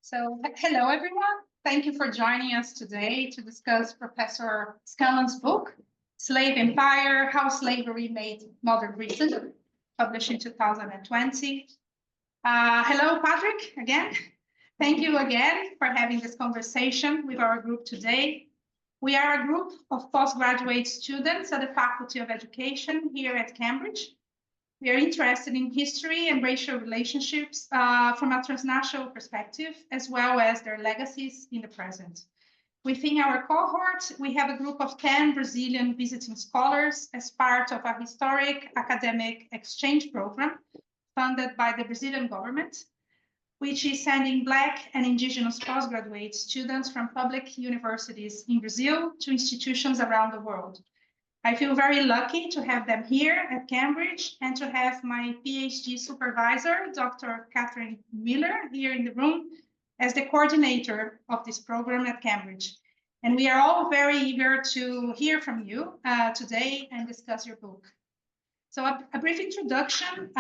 So, hello everyone. Thank you for joining us today to discuss Professor Scanlan's book, Slave Empire, How Slavery Made Modern Britain, published in 2020. Hello, Padraic, again. Thank you again for having this conversation with our group today. We are a group of postgraduate students at the Faculty of Education here at Cambridge. We are interested in history and racial relationships from a transnational perspective, as well as their legacies in the present. Within our cohort, we have a group of 10 Brazilian visiting scholars as part of a historic academic exchange program funded by the Brazilian government, which is sending Black and Indigenous postgraduate students from public universities in Brazil to institutions around the world. I feel very lucky to have them here at Cambridge and to have my PhD supervisor, Dr. Catherine Miller, here in the room as the coordinator of this program at Cambridge. And we are all very eager to hear from you today and discuss your book. So a brief introduction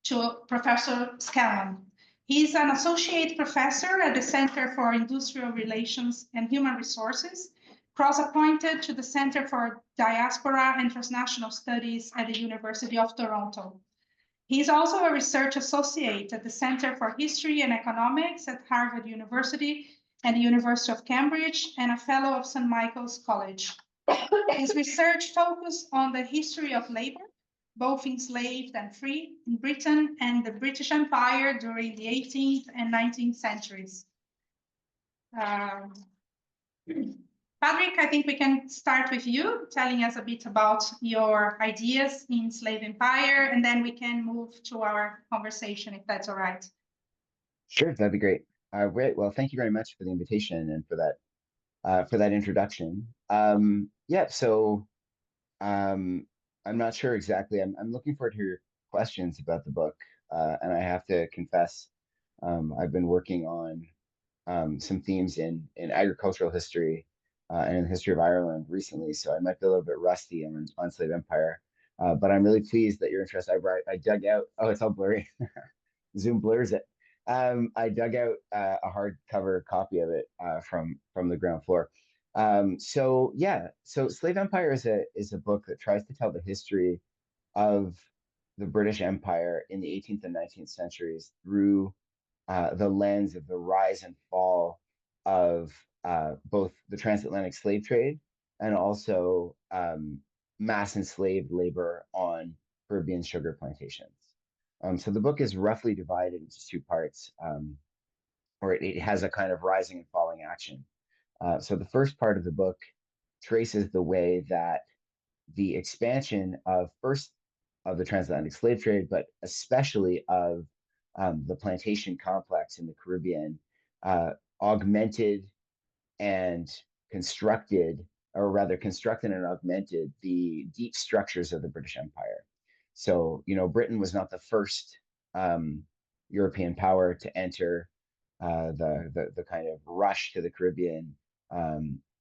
to Professor Scanlan. He's an associate professor at the Center for Industrial Relations and Human Resources, cross-appointed to the Center for Diaspora and Transnational Studies at the University of Toronto. He is also a research associate at the Center for History and Economics at Harvard University and the University of Cambridge, and a fellow of St. Michael's College. His research focused on the history of labor, both enslaved and free, in Britain and the British Empire during the 18th and 19th centuries. Padraic, I think we can start with you telling us a bit about your ideas in Slave Empire, and then we can move to our conversation, if that's all right. Sure, that'd be great. Great. Well, thank you very much for the invitation and for that introduction. Yeah, so I'm not sure exactly. I'm looking forward to your questions about the book, and I have to confess, I've been working on some themes in agricultural history and in the history of Ireland recently, so I might be a little bit rusty on Slave Empire, but I'm really pleased that you're interested. I dug out, oh, it's all blurry. Zoom blurs it. I dug out a hardcover copy of it from the ground floor. So yeah, so Slave Empire is a book that tries to tell the history of the British Empire in the 18th and 19th centuries through the lens of the rise and fall of both the transatlantic slave trade and also mass enslaved labor on Caribbean sugar plantations. So the book is roughly divided into two parts, or it has a kind of rising and falling action. So the first part of the book traces the way that the expansion of first of the transatlantic slave trade, but especially of the plantation complex in the Caribbean, augmented and constructed, or rather constructed and augmented the deep structures of the British Empire. So, Britain was not the first European power to enter the kind of rush to the Caribbean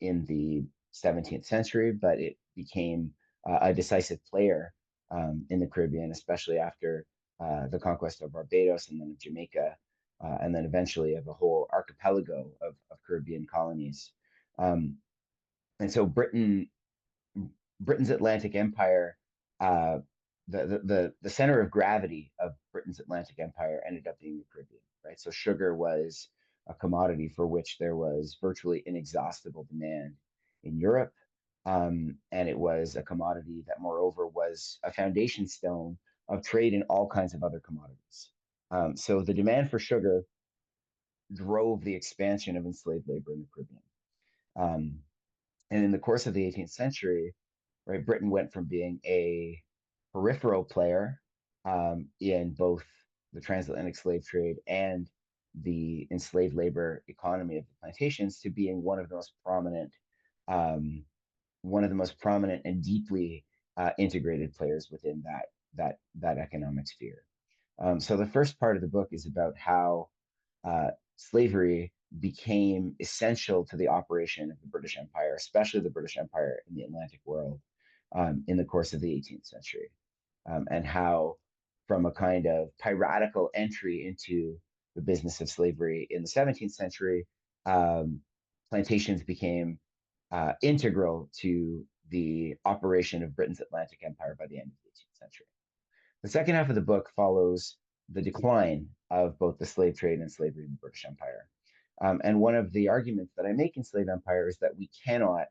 in the 17th century, but it became a decisive player in the Caribbean, especially after the conquest of Barbados and then of Jamaica, and then eventually of a whole archipelago of Caribbean colonies. And so Britain's Atlantic Empire, the center of gravity of Britain's Atlantic Empire ended up being the Caribbean, right? So sugar was a commodity for which there was virtually inexhaustible demand in Europe. And it was a commodity that, moreover, was a foundation stone of trade in all kinds of other commodities. So the demand for sugar drove the expansion of enslaved labor in the Caribbean. And in the course of the 18th century, right, Britain went from being a peripheral player in both the transatlantic slave trade and the enslaved labor economy of the plantations to being one of the most prominent and deeply integrated players within that economic sphere. So the first part of the book is about how slavery became essential to the operation of the British Empire, especially the British Empire in the Atlantic world in the course of the 18th century, and how from a kind of piratical entry into the business of slavery in the 17th century, plantations became integral to the operation of Britain's Atlantic Empire by the end of the 18th century. The second half of the book follows the decline of both the slave trade and slavery in the British Empire. And one of the arguments that I make in Slave Empire is that we cannot,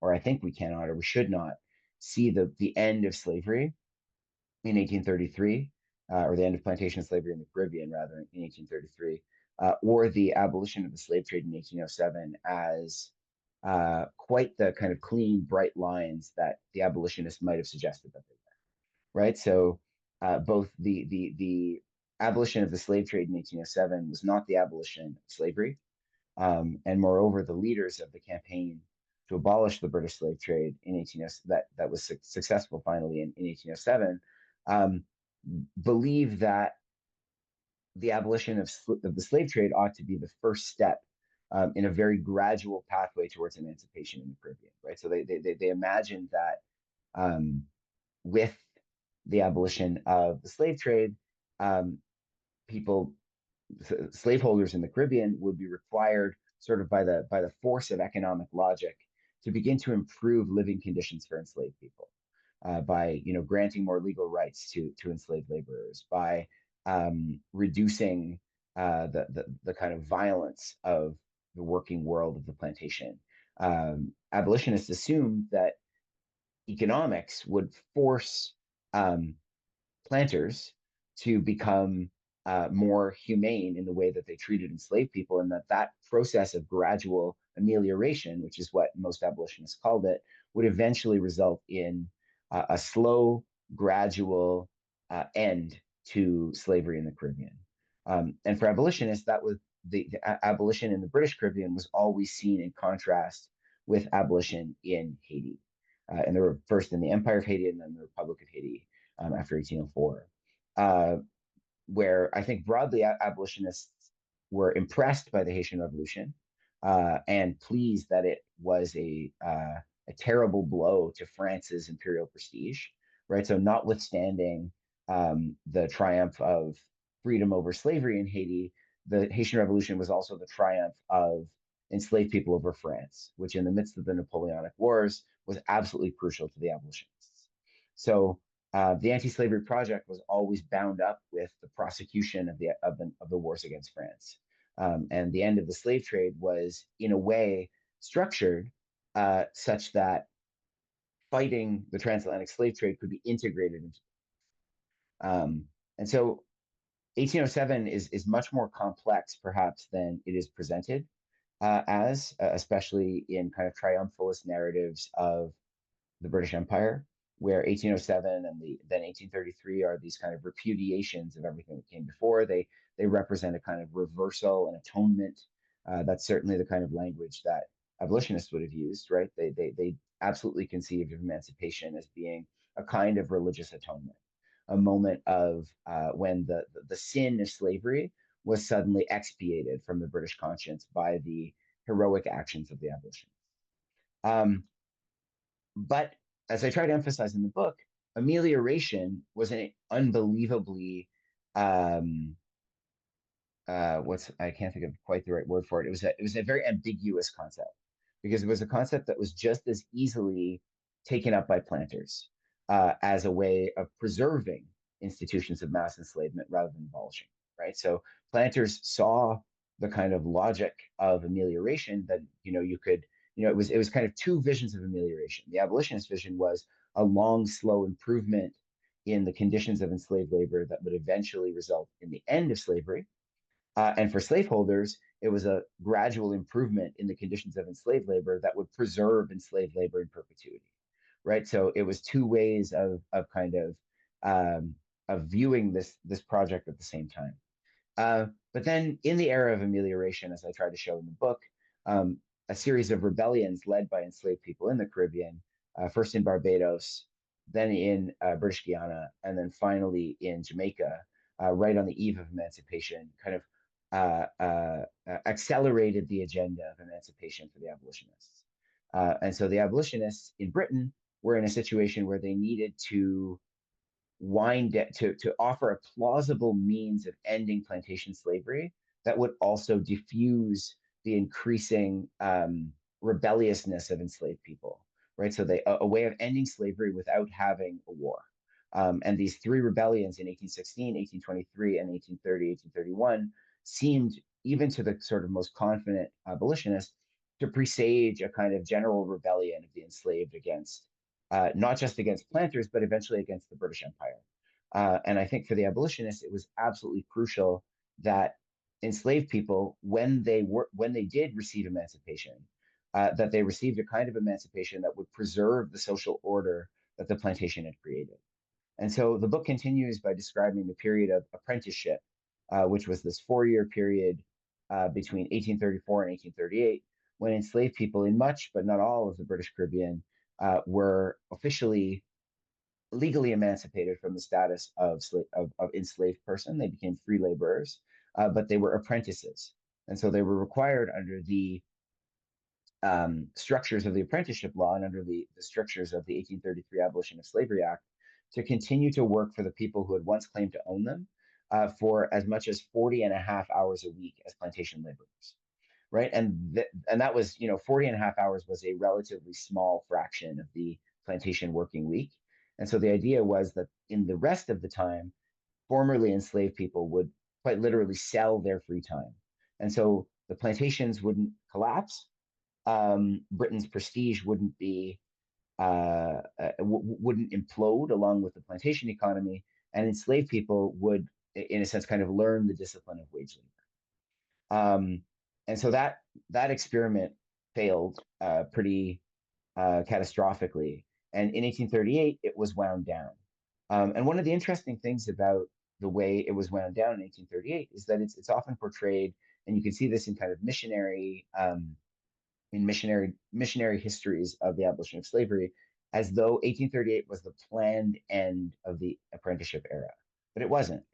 or I think we cannot, or we should not, see the end of slavery in 1833, or the end of plantation slavery in the Caribbean, rather, in 1833, or the abolition of the slave trade in 1807 as quite the kind of clean, bright lines that the abolitionists might have suggested that they were, right? So both the abolition of the slave trade in 1807 was not the abolition of slavery. And moreover, the leaders of the campaign to abolish the British slave trade in 1807, that was successful finally in 1807, believe that the abolition of the slave trade ought to be the first step in a very gradual pathway towards emancipation in the Caribbean, right? So they imagined that with the abolition of the slave trade, slaveholders in the Caribbean would be required, sort of by the force of economic logic, to begin to improve living conditions for enslaved people by granting more legal rights to enslaved laborers, by reducing the kind of violence of the working world of the plantation. Abolitionists assumed that economics would force planters to become more humane in the way that they treated enslaved people, and that process of gradual amelioration, which is what most abolitionists called it, would eventually result in a slow, gradual end to slavery in the Caribbean. And for abolitionists, that was the abolition in the British Caribbean was always seen in contrast with abolition in Haiti. And they were first in the Empire of Haiti and then the Republic of Haiti after 1804. Where I think broadly abolitionists were impressed by the Haitian Revolution and pleased that it was a terrible blow to France's imperial prestige, right? So notwithstanding the triumph of freedom over slavery in Haiti, the Haitian Revolution was also the triumph of enslaved people over France, which in the midst of the Napoleonic Wars was absolutely crucial to the abolitionists. So the anti-slavery project was always bound up with the prosecution of the wars against France, and the end of the slave trade was, in a way, structured such that fighting the transatlantic slave trade could be integrated into. And so, 1807 is much more complex, perhaps, than it is presented especially in kind of triumphalist narratives of the British Empire, where 1807 and then 1833 are these kind of repudiations of everything that came before. They represent a kind of reversal and atonement. That's certainly the kind of language that abolitionists would have used, right? They absolutely conceived of emancipation as being a kind of religious atonement, a moment of when the sin of slavery was suddenly expiated from the British conscience by the heroic actions of the abolitionists. But as I try to emphasize in the book, amelioration was an unbelievably I can't think of quite the right word for it. It was a very ambiguous concept, because it was a concept that was just as easily taken up by planters as a way of preserving institutions of mass enslavement rather than abolishing, right? So planters saw the kind of logic of amelioration that you could. It was kind of two visions of amelioration. The abolitionist vision was a long, slow improvement in the conditions of enslaved labor that would eventually result in the end of slavery. And for slaveholders, it was a gradual improvement in the conditions of enslaved labor that would preserve enslaved labor in perpetuity, right? So it was two ways of kind of viewing this project at the same time. But then in the era of amelioration, as I try to show in the book, a series of rebellions led by enslaved people in the Caribbean, first in Barbados, then in British Guiana, and then finally in Jamaica, right on the eve of emancipation, kind of accelerated the agenda of emancipation for the abolitionists. And so the abolitionists in Britain were in a situation where they needed to to offer a plausible means of ending plantation slavery that would also diffuse the increasing rebelliousness of enslaved people, right? So a way of ending slavery without having a war. And these three rebellions in 1816, 1823, and 1830, 1831 seemed, even to the sort of most confident abolitionists, to presage a kind of general rebellion of the enslaved against, not just against planters, but eventually against the British Empire. And I think for the abolitionists, it was absolutely crucial that enslaved people, when they did receive emancipation, that they received a kind of emancipation that would preserve the social order that the plantation had created. And so the book continues by describing the period of apprenticeship, which was this 4-year period between 1834 and 1838, when enslaved people in much, but not all, of the British Caribbean were officially legally emancipated from the status of enslaved person. They became free laborers, but they were apprentices. And so they were required under the structures of the apprenticeship law and under the strictures of the 1833 Abolition of Slavery Act to continue to work for the people who had once claimed to own them for as much as 40 and a half hours a week as plantation laborers, right? And that was, 40 and a half hours was a relatively small fraction of the plantation working week. And so the idea was that in the rest of the time, formerly enslaved people would quite literally sell their free time. And so the plantations wouldn't collapse. Britain's prestige wouldn't implode along with the plantation economy, and enslaved people would, in a sense, kind of learn the discipline of wage labor. And so that experiment failed pretty catastrophically, and in 1838 it was wound down. And one of the interesting things about the way it was wound down in 1838 is that it's often portrayed, and you can see this in kind of missionary histories of the abolition of slavery, as though 1838 was the planned end of the apprenticeship era. But it wasn't.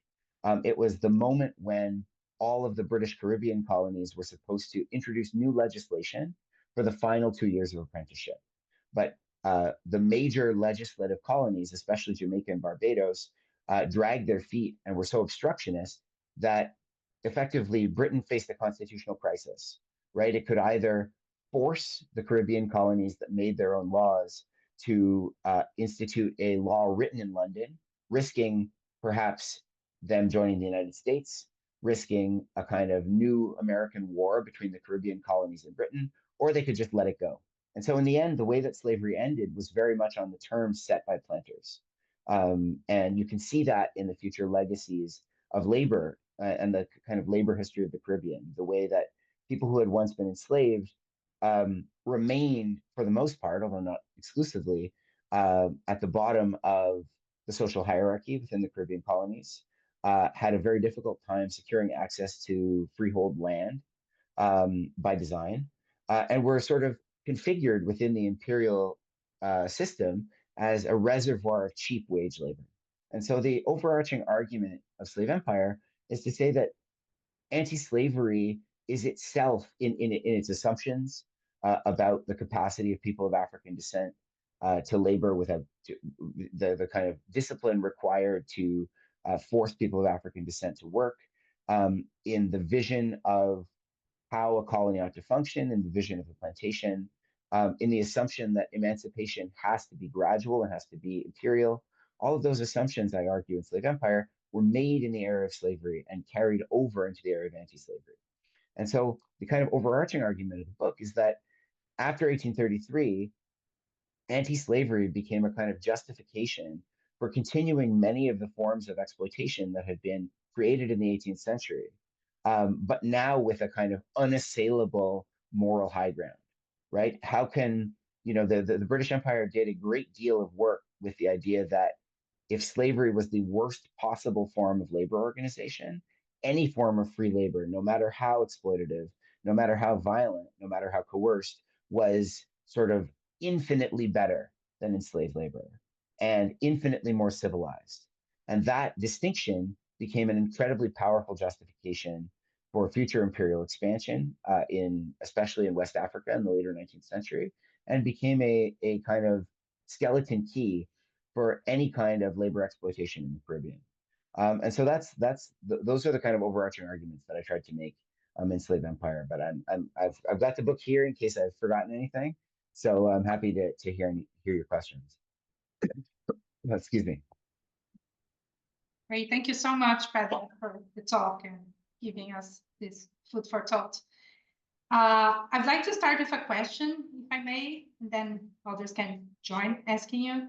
It was the moment when all of the British Caribbean colonies were supposed to introduce new legislation for the final 2 years of apprenticeship. But the major legislative colonies, especially Jamaica and Barbados, dragged their feet and were so obstructionist that effectively Britain faced a constitutional crisis, right? It could either force the Caribbean colonies that made their own laws to institute a law written in London, risking perhaps them joining the United States, risking a kind of new American war between the Caribbean colonies and Britain, or they could just let it go. And so in the end, the way that slavery ended was very much on the terms set by planters. And you can see that in the future legacies of labor and the kind of labor history of the Caribbean, the way that people who had once been enslaved remained, for the most part, although not exclusively, at the bottom of the social hierarchy within the Caribbean colonies, had a very difficult time securing access to freehold land by design, and were sort of configured within the imperial system as a reservoir of cheap wage labor. And so the overarching argument of slave empire is to say that anti-slavery is itself, in its assumptions about the capacity of people of African descent to labor without the kind of discipline required to force people of African descent to work, in the vision of how a colony ought to function, in the vision of a plantation, in the assumption that emancipation has to be gradual and has to be imperial. All of those assumptions, I argue, in slave empire were made in the era of slavery and carried over into the era of anti-slavery. And so the kind of overarching argument of the book is that after 1833, anti-slavery became a kind of justification for continuing many of the forms of exploitation that had been created in the 18th century, but now with a kind of unassailable moral high ground, right? How can, the British Empire did a great deal of work with the idea that if slavery was the worst possible form of labor organization, any form of free labor, no matter how exploitative, no matter how violent, no matter how coerced, was sort of infinitely better than enslaved labor and infinitely more civilized. And that distinction became an incredibly powerful justification for future imperial expansion, especially in West Africa in the later 19th century, and became a kind of skeleton key for any kind of labor exploitation in the Caribbean. And so those are the kind of overarching arguments that I tried to make in Slave Empire. But I've got the book here in case I've forgotten anything. So I'm happy to hear your questions. Excuse me. Great. Thank you so much, Padraic, for the talk and giving us this food for thought. I'd like to start with a question, if I may, and then others can join asking you.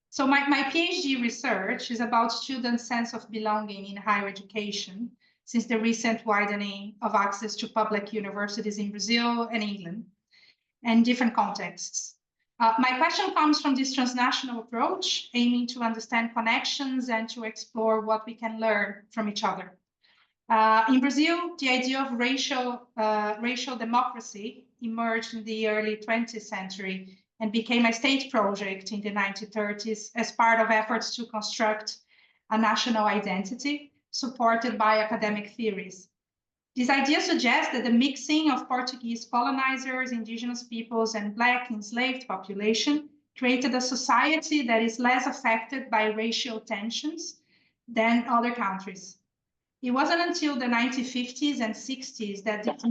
So my PhD research is about students' sense of belonging in higher education since the recent widening of access to public universities in Brazil and England and different contexts. My question comes from this transnational approach, aiming to understand connections and to explore what we can learn from each other. In Brazil, the idea of racial democracy emerged in the early 20th century and became a state project in the 1930s as part of efforts to construct a national identity supported by academic theories. This idea suggests that the mixing of Portuguese colonizers, indigenous peoples, and Black enslaved population created a society that is less affected by racial tensions than other countries. It wasn't until the 1950s and 60s that this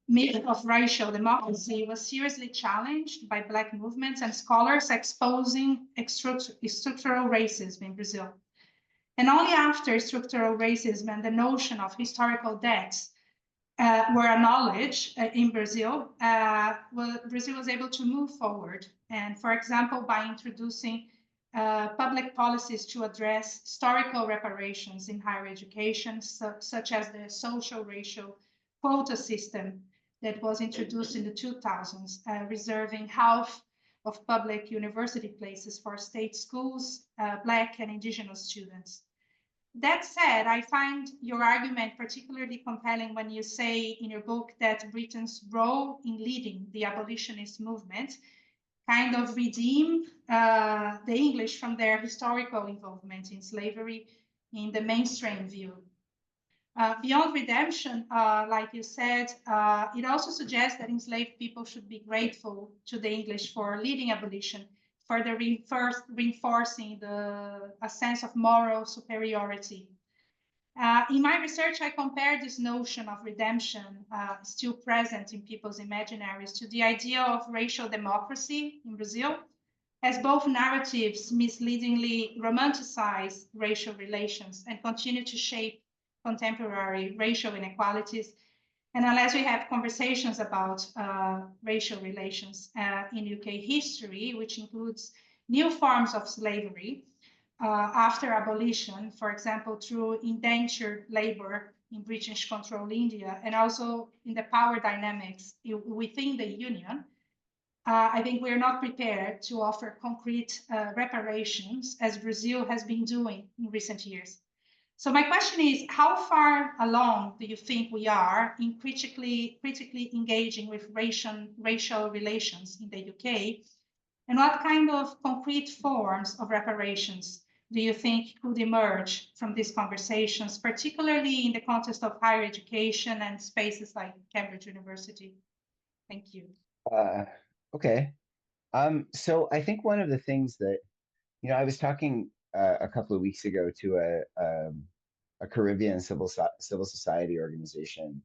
myth of racial democracy was seriously challenged by Black movements and scholars exposing structural racism in Brazil. And only after structural racism and the notion of historical debts were acknowledged in Brazil, Brazil was able to move forward. And for example, by introducing public policies to address historical reparations in higher education, such as the social racial quota system that was introduced in the 2000s, reserving half of public university places for state schools, Black and indigenous students. That said, I find your argument particularly compelling when you say in your book that Britain's role in leading the abolitionist movement kind of redeem the English from their historical involvement in slavery in the mainstream view. Beyond redemption, like you said, it also suggests that enslaved people should be grateful to the English for leading abolition, further reinforcing a sense of moral superiority. In my research, I compared this notion of redemption still present in people's imaginaries to the idea of racial democracy in Brazil, as both narratives misleadingly romanticize racial relations and continue to shape contemporary racial inequalities. And unless we have conversations about racial relations in UK history, which includes new forms of slavery after abolition, for example, through indentured labor in British-controlled India, and also in the power dynamics within the Union, I think we're not prepared to offer concrete reparations as Brazil has been doing in recent years. So my question is, how far along do you think we are in critically engaging with racial relations in the UK? And what kind of concrete forms of reparations do you think could emerge from these conversations, particularly in the context of higher education and spaces like Cambridge University? Thank you. Okay. So I think one of the things that, I was talking a couple of weeks ago to a Caribbean civil society organization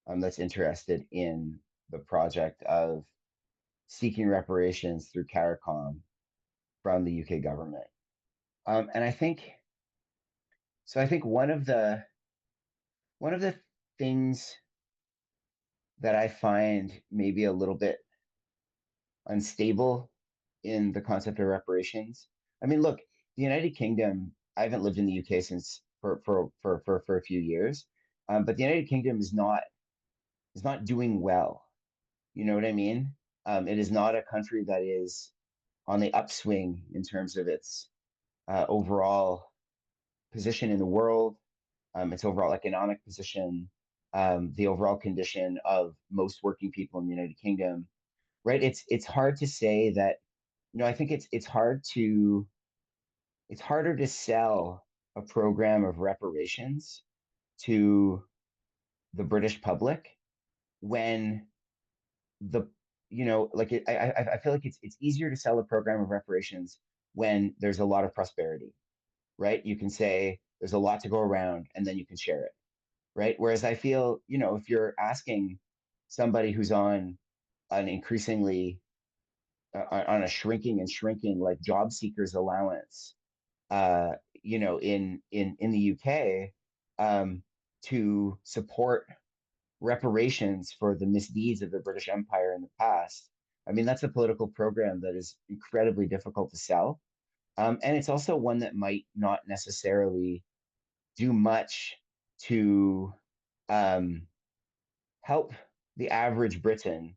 that's interested in the project of seeking reparations through CARICOM from the UK government. And I think one of the things that I find maybe a little bit unstable in the concept of reparations. I mean, look, the United Kingdom, I haven't lived in the UK since for a few years, but the United Kingdom is not doing well. You know what I mean? It is not a country that is on the upswing in terms of its overall position in the world, its overall economic position, the overall condition of most working people in the United Kingdom. Right? It's hard to say that, I think it's harder to sell a program of reparations to the British public when I feel like it's easier to sell a program of reparations when there's a lot of prosperity, right? You can say there's a lot to go around and then you can share it, right? Whereas I feel, if you're asking somebody who's on an increasingly on a shrinking and shrinking like job seekers allowance, uh, in the UK, to support reparations for the misdeeds of the British Empire in the past. I mean, that's a political program that is incredibly difficult to sell. And it's also one that might not necessarily do much to um, help the average Briton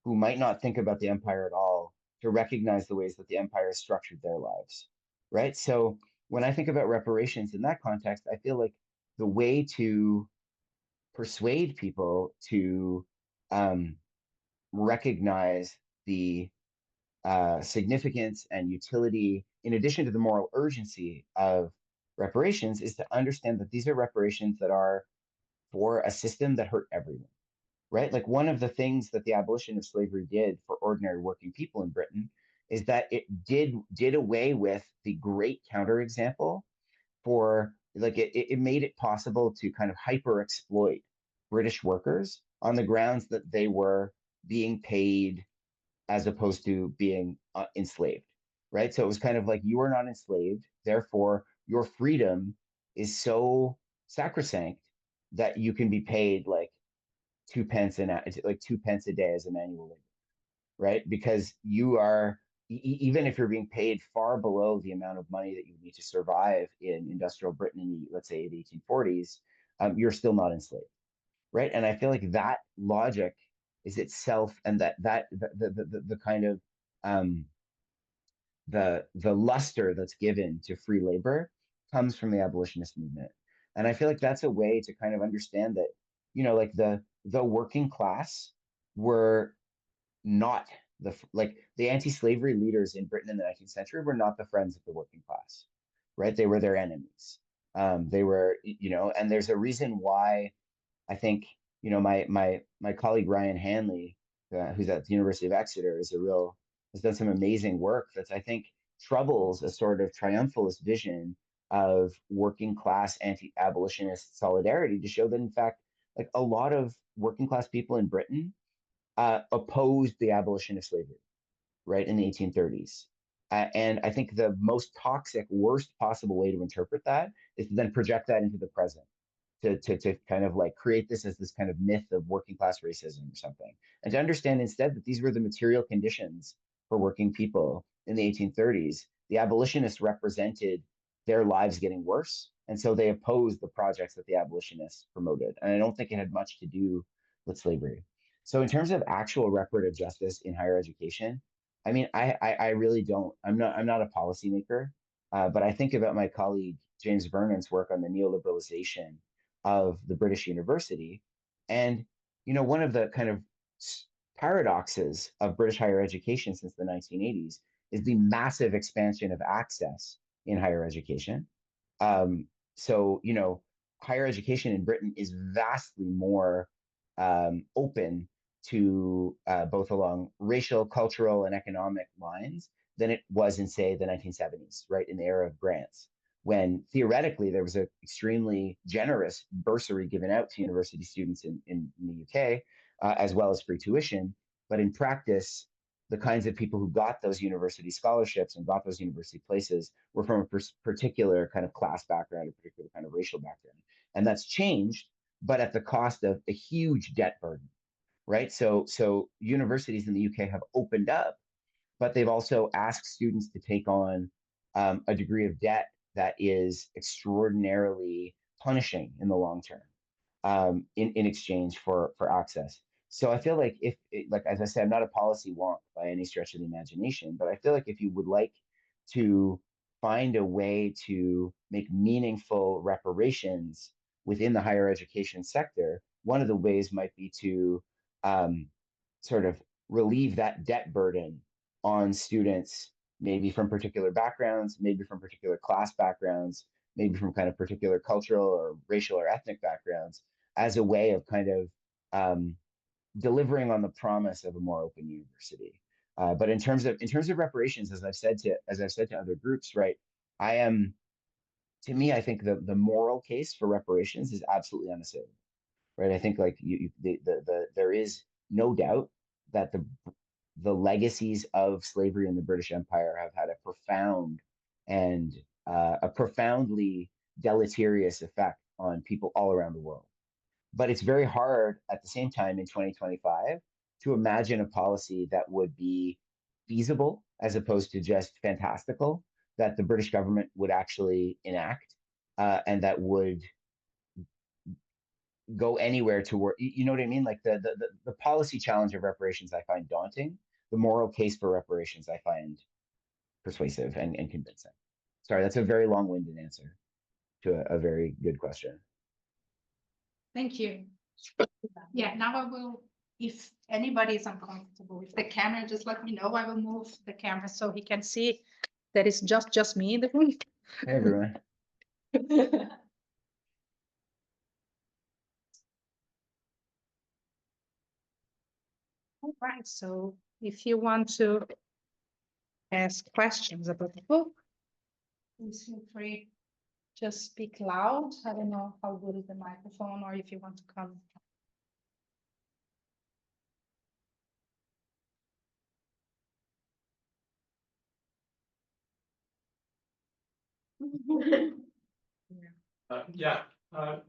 who might not think about the empire at all to recognize the ways that the empire has structured their lives, right? So when I think about reparations in that context, I feel like the way to persuade people to um, recognize the significance and utility, in addition to the moral urgency of reparations, is to understand that these are reparations that are for a system that hurt everyone, right? Like one of the things that the abolition of slavery did for ordinary working people in Britain is that it did away with the great counterexample for like it made it possible to kind of hyper exploit British workers on the grounds that they were being paid as opposed to being enslaved, right? So it was kind of like you are not enslaved, therefore your freedom is so sacrosanct that you can be paid like 2 pence like 2 pence a day as a manual labor, right? Because you are even if you're being paid far below the amount of money that you need to survive in industrial Britain in the, let's say, the 1840s, you're still not enslaved, right? And I feel like that logic is itself, and the kind of um, the luster that's given to free labor comes from the abolitionist movement. And I feel like that's a way to kind of understand that, like the working class were not like the anti-slavery leaders in Britain in the 19th century were not the friends of the working class, right? They were their enemies. They were, and there's a reason why I think, my colleague Ryan Hanley, who's at the University of Exeter, has done some amazing work that I think troubles a sort of triumphalist vision of working class anti-abolitionist solidarity to show that in fact, like a lot of working class people in Britain opposed the abolition of slavery, right, in the 1830s. And I think the most toxic, worst possible way to interpret that is to then project that into the present, to kind of like create this as this kind of myth of working class racism or something, and to understand instead that these were the material conditions for working people in the 1830s. The abolitionists represented their lives getting worse, and so they opposed the projects that the abolitionists promoted. And I don't think it had much to do with slavery. So in terms of actual reparative justice in higher education, I mean, I really don't. I'm not a policymaker, but I think about my colleague James Vernon's work on the neoliberalization of the British university. And, one of the kind of paradoxes of British higher education since the 1980s is the massive expansion of access in higher education. So, higher education in Britain is vastly more open to both along racial, cultural, and economic lines than it was in, say, the 1970s, right, in the era of grants, when theoretically there was an extremely generous bursary given out to university students in the UK, as well as free tuition. But in practice, the kinds of people who got those university scholarships and got those university places were from a particular kind of class background, a particular kind of racial background. And that's changed, but at the cost of a huge debt burden, right? So universities in the UK have opened up, but they've also asked students to take on a degree of debt that is extraordinarily punishing in the long term, in exchange for access. So I feel like like as I said, I'm not a policy wonk by any stretch of the imagination, but I feel like if you would like to find a way to make meaningful reparations within the higher education sector, one of the ways might be to um, sort of relieve that debt burden on students, maybe from particular backgrounds, maybe from particular class backgrounds, maybe from kind of particular cultural or racial or ethnic backgrounds, as a way of kind of delivering on the promise of a more open university. But in terms of reparations, as I've said to other groups, right? I am to me, I think the moral case for reparations is absolutely unassailable, right? I think like there is no doubt that the legacies of slavery in the British Empire have had a profound and a profoundly deleterious effect on people all around the world. But it's very hard at the same time in 2025 to imagine a policy that would be feasible as opposed to just fantastical that the British government would actually enact and that would go anywhere to work. You know what I mean? Like the policy challenge of reparations, I find daunting. The moral case for reparations, I find persuasive and convincing. Sorry, that's a very long-winded answer to a very good question. Thank you. Yeah, now I will, if anybody is uncomfortable with the camera, just let me know. I will move the camera so he can see that it's just me in the room. Hey, everyone. All right, so if you want to ask questions about the book, please feel free. Just speak loud. I don't know how good is the microphone, or if you want to come. Yeah. Hi,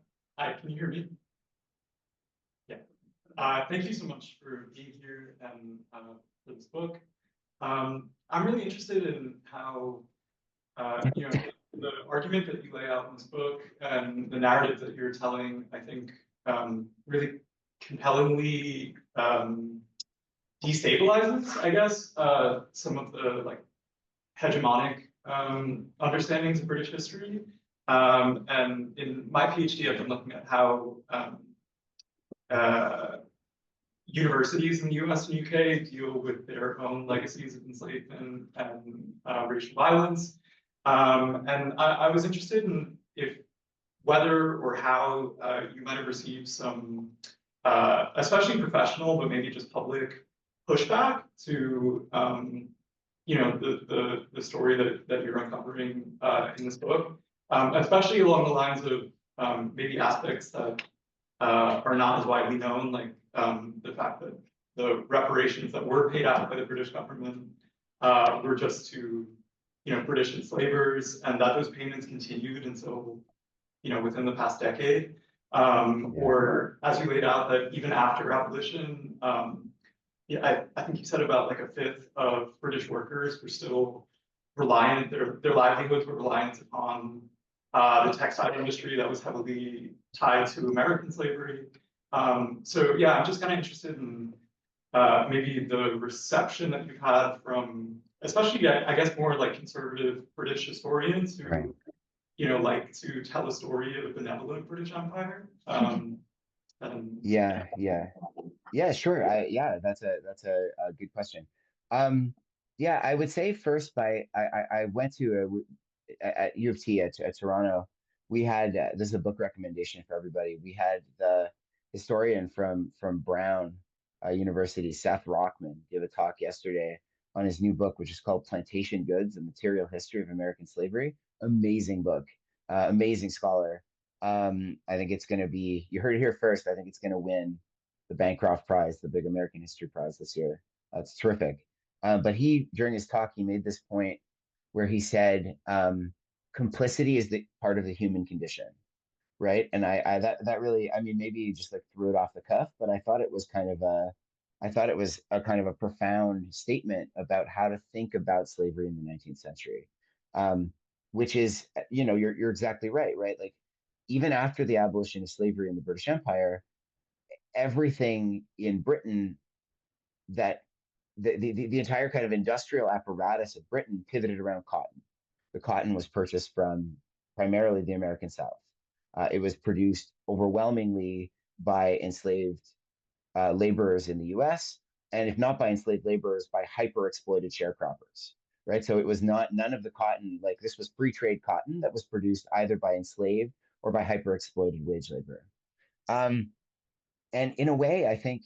can you hear me? Yeah. Thank you so much for being here and for this book. I'm really interested in how the argument that you lay out in this book and the narrative that you're telling, I think, really compellingly destabilizes, I guess, some of the like hegemonic understandings of British history. And in my PhD, I've been looking at how universities in the US and UK deal with their own legacies of enslavement and racial violence. And I was interested in whether or how you might have received some, especially professional, but maybe just public pushback to the story that you're uncovering in this book, especially along the lines of maybe aspects that are not as widely known, like the fact that the reparations that were paid out by the British government were just to British enslavers, and that those payments continued until within the past decade, or as you laid out that even after abolition. Yeah, I think you said about like a fifth of British workers were still reliant, their livelihoods were reliant upon the textile industry that was heavily tied to American slavery. So yeah, I'm just kind of interested in maybe the reception that you've had from, especially I guess more like conservative British historians who, Right. Like to tell a story of a benevolent British Empire. Yeah, sure. That's a good question. Yeah, I would say first I went to at U of T at Toronto. We had this is a book recommendation for everybody. We had the historian from Brown University, Seth Rockman, give a talk yesterday on his new book, which is called Plantation Goods: A Material History of American Slavery. Amazing book, amazing scholar. I think it's going to be, you heard it here first. I think it's going to win the Bancroft Prize, the big American History Prize this year. That's terrific. But during his talk, he made this point where he said, complicity is the part of the human condition, right? And that really, I mean, maybe you just like threw it off the cuff, but I thought it was a kind of a profound statement about how to think about slavery in the 19th century, which is, you're exactly right, right? Like even after the abolition of slavery in the British Empire, everything in Britain that the entire kind of industrial apparatus of Britain pivoted around cotton. The cotton was purchased from primarily the American South. It was produced overwhelmingly by enslaved laborers in the US, and if not by enslaved laborers, by hyper exploited sharecroppers, right? So it was none of the cotton, like this was free trade cotton that was produced either by enslaved or by hyper exploited wage labor. And in a way, I think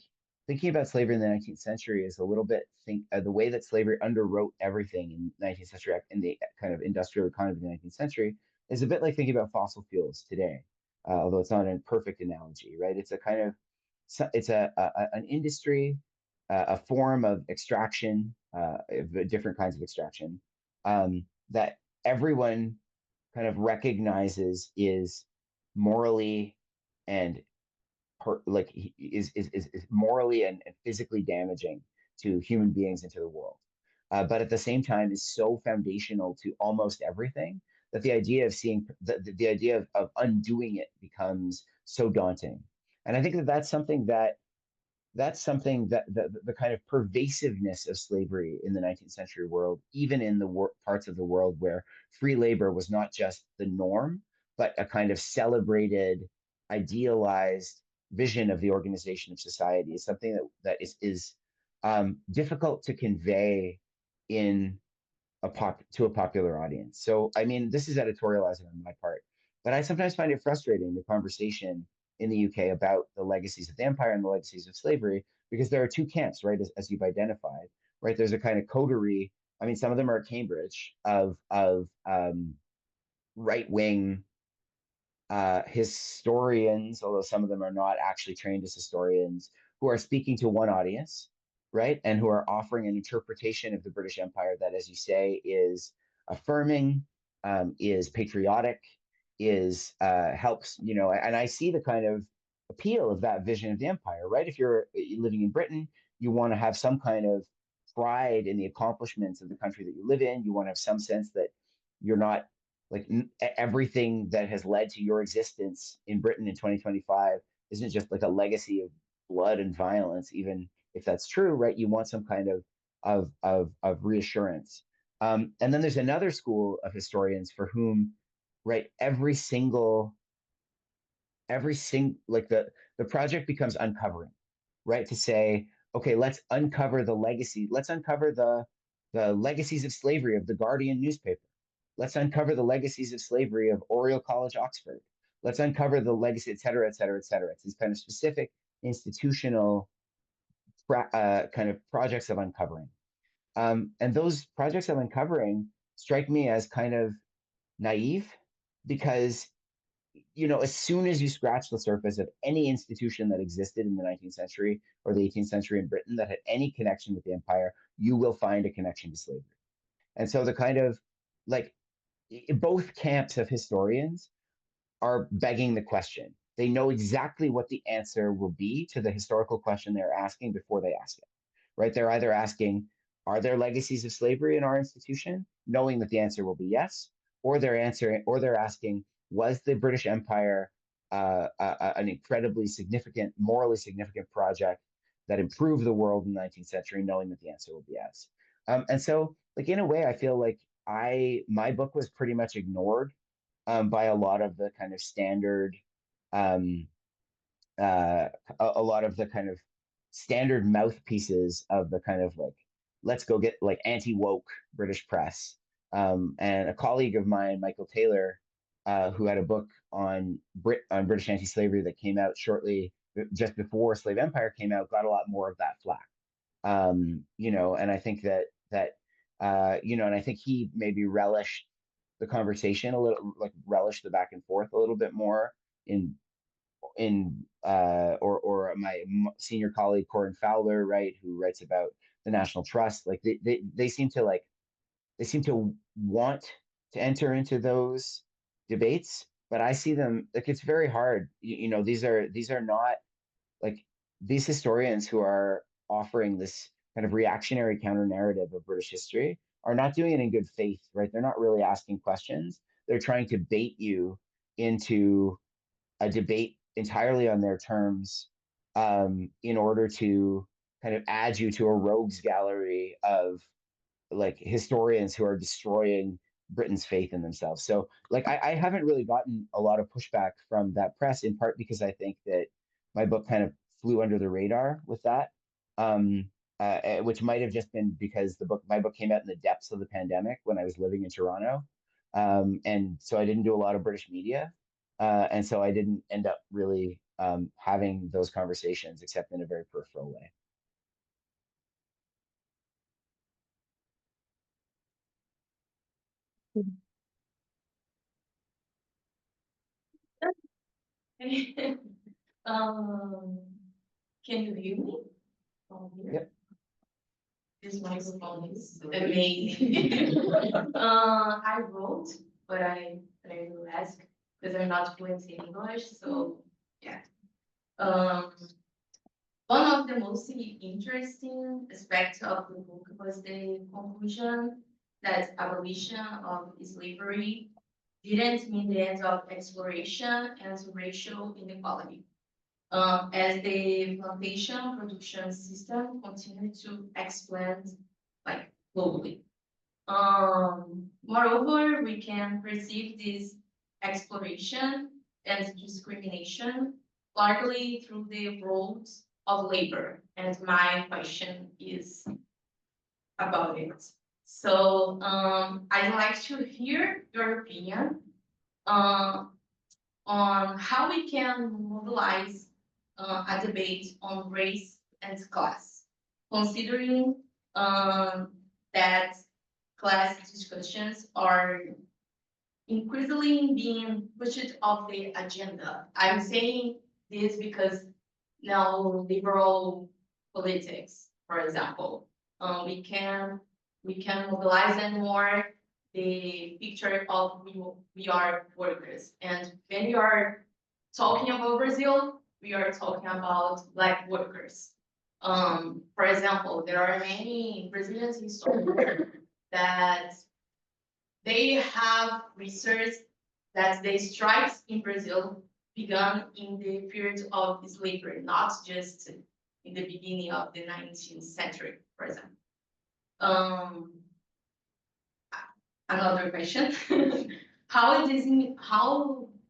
thinking about slavery in the 19th century is a little bit the way that slavery underwrote everything in 19th century in the kind of industrial economy of the 19th century is a bit like thinking about fossil fuels today, although it's not a perfect analogy, right? It's a kind of it's an industry, a form of extraction, different kinds of extraction, that everyone kind of recognizes is morally and is morally and physically damaging to human beings and to the world, but at the same time is so foundational to almost everything that the idea of seeing the idea of undoing it becomes so daunting. And I think that that's something that the kind of pervasiveness of slavery in the 19th century world, even in the parts of the world where free labor was not just the norm, but a kind of celebrated, idealized vision of the organization of society, is something that is difficult to convey in to a popular audience. So, I mean, this is editorializing on my part, but I sometimes find it frustrating, the conversation in the UK about the legacies of the empire and the legacies of slavery, because there are two camps, right? As you've identified, right? There's a kind of coterie. I mean, some of them are at Cambridge of right wing historians, although some of them are not actually trained as historians, who are speaking to one audience, right? And who are offering an interpretation of the British Empire that, as you say, is affirming, is patriotic, is helps, and I see the kind of appeal of that vision of the empire, right? If you're living in Britain, you want to have some kind of pride in the accomplishments of the country that you live in. You want to have some sense that you're not like everything that has led to your existence in Britain in 2025 isn't just like a legacy of blood and violence, even if that's true, right? You want some kind of reassurance. And then there's another school of historians for whom, right, every single like the project becomes uncovering, right? To say, okay, let's uncover the legacy, let's uncover the legacies of slavery of the Guardian newspaper. Let's uncover the legacies of slavery of Oriel College, Oxford. Let's uncover the legacy, et cetera, et cetera, et cetera. It's these kind of specific institutional kind of projects of uncovering. And those projects of uncovering strike me as kind of naive, because as soon as you scratch the surface of any institution that existed in the 19th century or the 18th century in Britain that had any connection with the empire, you will find a connection to slavery. And so the kind of like both camps of historians are begging the question. They know exactly what the answer will be to the historical question they're asking before they ask it, right? They're either asking, are there legacies of slavery in our institution, knowing that the answer will be yes, or they're asking, was the British Empire an incredibly significant, morally significant project that improved the world in the 19th century, knowing that the answer will be yes. And so, like, in a way, I feel like my book was pretty much ignored by a lot of the kind of standard, um, a lot of the kind of standard mouthpieces of the kind of like, let's go get like anti-woke British press. And a colleague of mine, Michael Taylor, who had a book on British anti-slavery that came out shortly just before Slave Empire came out, got a lot more of that flack. And I think and I think he maybe relished the conversation a little, like relished the back and forth a little bit more or my senior colleague Corin Fowler, right, who writes about the National Trust. Like they seem to want to enter into those debates, but I see them like it's very hard. These are not like these historians who are offering this kind of reactionary counter narrative of British history are not doing it in good faith, right? They're not really asking questions. They're trying to bait you into a debate entirely on their terms, in order to kind of add you to a rogues gallery of like historians who are destroying Britain's faith in themselves. So like I haven't really gotten a lot of pushback from that press, in part because I think that my book kind of flew under the radar with that. Which might have just been because my book came out in the depths of the pandemic when I was living in Toronto. And so I didn't do a lot of British media. And so I didn't end up really having those conversations except in a very peripheral way. Um, can you hear me? Yep. This microphone is amazing. I wrote, but I will ask because I'm not fluent in English, so yeah. One of the most interesting aspects of the book was the conclusion that abolition of slavery didn't mean the end of exploration and racial inequality. As the plantation production system continued to expand like globally. Moreover, we can perceive this exploration and discrimination largely through the roles of labor. And my question is about it. So I'd like to hear your opinion on how we can mobilize a debate on race and class, considering that class discussions are increasingly being pushed off the agenda. I'm saying this because now liberal politics, for example, we can mobilize them more the picture of we are workers. And when we are talking about Brazil, we are talking about Black workers. For example, there are many Brazilian historians that they have research that the strikes in Brazil began in the period of slavery, not just in the beginning of the 19th century, for example. Another question: how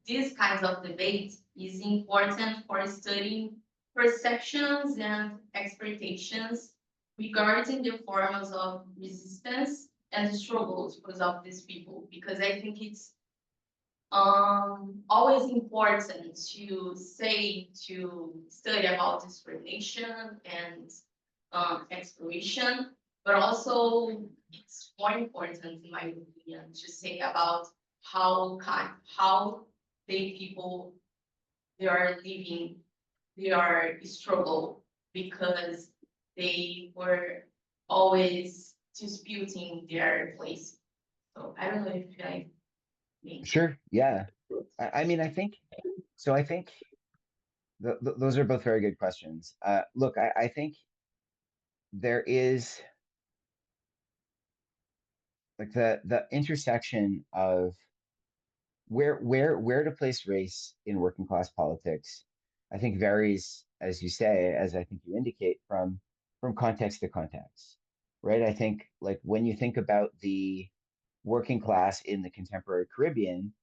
these kinds of debate is important for studying perceptions and expectations regarding the forms of resistance and struggles because of these people, because I think it's always important to study about discrimination and exploration, but also it's more important, in my opinion, to say about how the people they are living, they are struggle because they were always disputing their place. So I don't know if I mean. Sure. Yeah. I mean, I think so. I think those are both very good questions. Look, I think there is like the intersection of where to place race in working class politics, I think varies, as you say, as I think you indicate, from context to context, right? I think like when you think about the working class in the contemporary Caribbean,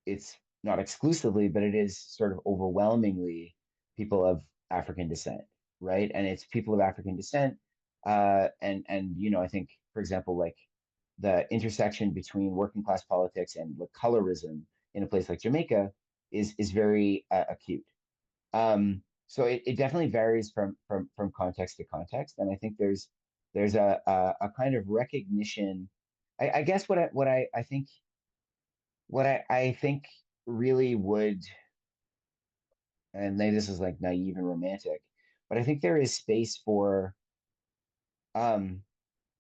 it's not exclusively, but it is sort of overwhelmingly people of African descent, right? And it's people of African descent, and you know, I think, for example, like the intersection between working class politics and like colorism in a place like Jamaica is very acute. So it definitely varies from context to context, and I think there's a kind of recognition. I guess what I think really would, and maybe this is like naive and romantic, but I think there is space for um,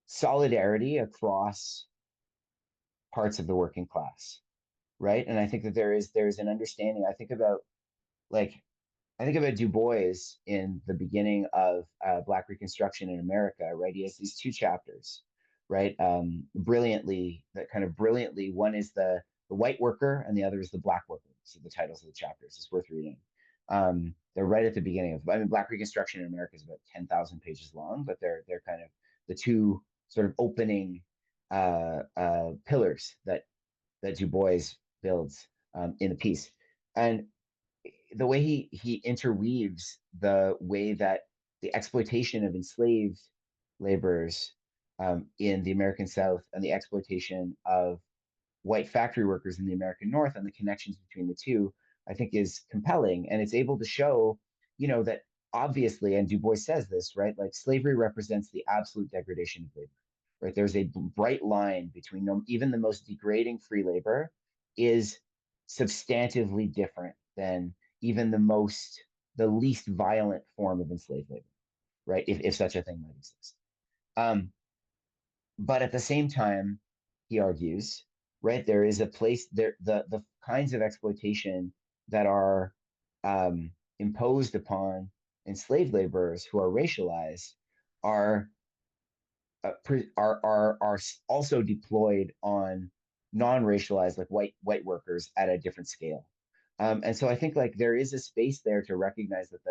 solidarity across parts of the working class, right? And I think that there's an understanding. Like I think about Du Bois in the beginning of Black Reconstruction in America, right? He has these two chapters, right? Brilliantly, that kind of brilliantly, one is the white worker and the other is the Black worker. So the titles of the chapters. It's worth reading. They're right at the beginning of. I mean, Black Reconstruction in America is about 10,000 pages long, but they're kind of the two sort of opening pillars that Du Bois builds in the piece. And the way he interweaves the way that the exploitation of enslaved laborers in the American South and the exploitation of white factory workers in the American North and the connections between the two, I think is compelling. And it's able to show, you know, that obviously, and Du Bois says this, right? Like slavery represents the absolute degradation of labor, right? There's a bright line between them. Even the most degrading free labor is substantively different than even the least violent form of enslaved labor, right? If such a thing might exist. But at the same time, he argues, right, there is a place there, the kinds of exploitation that are imposed upon enslaved laborers who are racialized are also deployed on non-racialized, like white workers at a different scale. And so I think like there is a space there to recognize that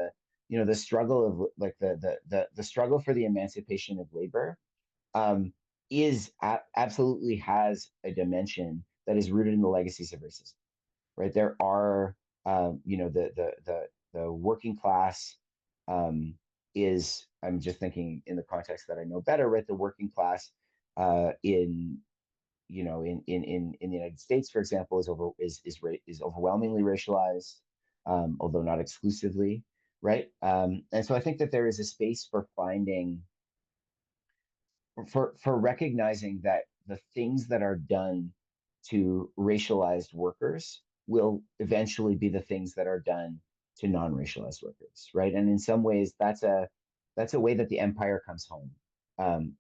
the struggle of like the struggle for the emancipation of labor absolutely has a dimension that is rooted in the legacies of racism, right? There are the working class is, I'm just thinking in the context that I know better, right? The working class in the United States, for example, is overwhelmingly racialized, although not exclusively, right? And so I think that there is a space for recognizing that the things that are done to racialized workers will eventually be the things that are done to non-racialized workers, right? And in some ways, that's a way that the empire comes home,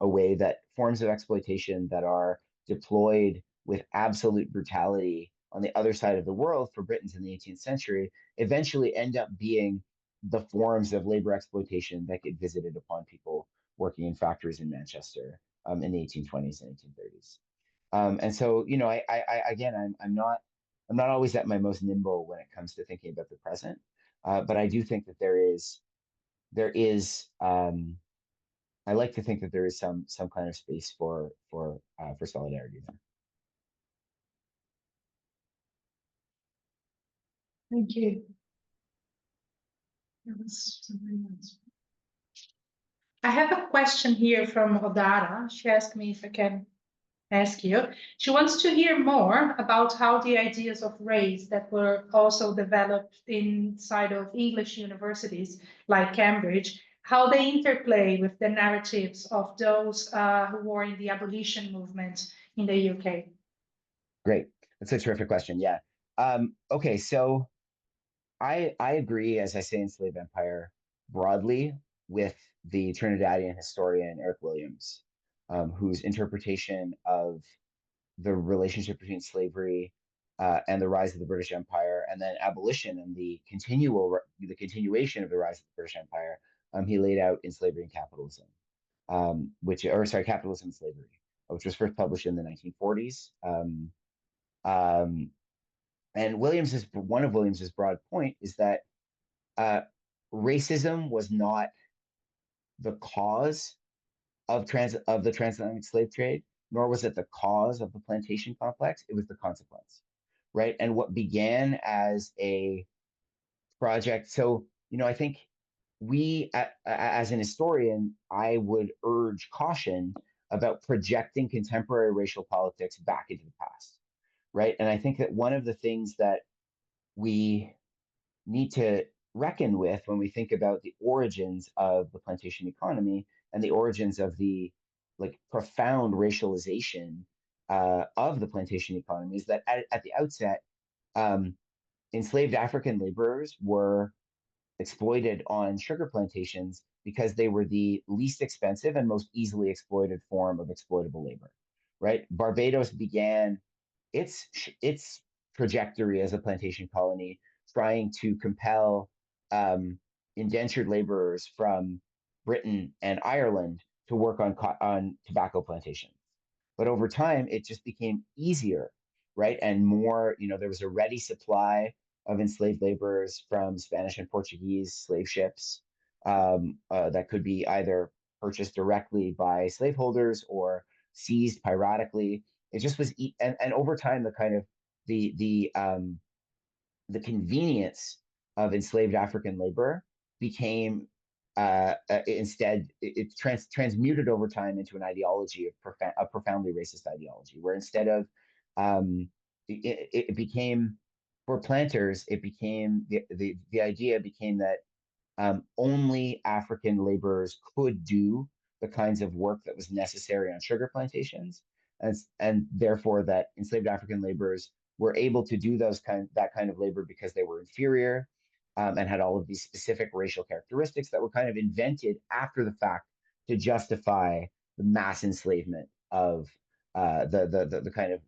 a way that forms of exploitation that are deployed with absolute brutality on the other side of the world for Britons in the 18th century eventually end up being the forms of labor exploitation that get visited upon people working in factories in Manchester in the 1820s and 1830s. And so, again, I'm not always at my most nimble when it comes to thinking about the present, but I do think that there is I like to think that there is some kind of space for solidarity there. Thank you. There was somebody else. I have a question here from Rodara. She asked me if I can ask you. She wants to hear more about how the ideas of race that were also developed inside of English universities like Cambridge, how they interplay with the narratives of those who were in the abolition movement in the UK. Great. That's a terrific question. Yeah. Okay, so I agree, as I say in Slave Empire, broadly with the Trinidadian historian Eric Williams, whose interpretation of the relationship between slavery and the rise of the British Empire, and then abolition and the continuation of the rise of the British Empire, he laid out in Slavery and Capitalism, Capitalism and Slavery, which was first published in the 1940s. And one of Williams's broad point is that racism was not the cause of the transatlantic slave trade, nor was it the cause of the plantation complex. It was the consequence, right? And what began as a project. So, I think as an historian, I would urge caution about projecting contemporary racial politics back into the past, right? And I think that one of the things that we need to reckon with when we think about the origins of the plantation economy and the origins of the profound racialization of the plantation economy is that at the outset, enslaved African laborers were exploited on sugar plantations because they were the least expensive and most easily exploited form of exploitable labor, right? Barbados began its trajectory as a plantation colony trying to compel indentured laborers from Britain and Ireland to work on tobacco plantations. But over time, it just became easier, right? And more, there was a ready supply of enslaved laborers from Spanish and Portuguese slave ships that could be either purchased directly by slaveholders or seized piratically. It just was, and over time, the kind of the convenience of enslaved African labor became instead it transmuted over time into an ideology of a profoundly racist ideology, where instead of it became, for planters, it became the idea became that only African laborers could do the kinds of work that was necessary on sugar plantations, and therefore that enslaved African laborers were able to do that kind of labor because they were inferior, and had all of these specific racial characteristics that were kind of invented after the fact to justify the mass enslavement of the kind of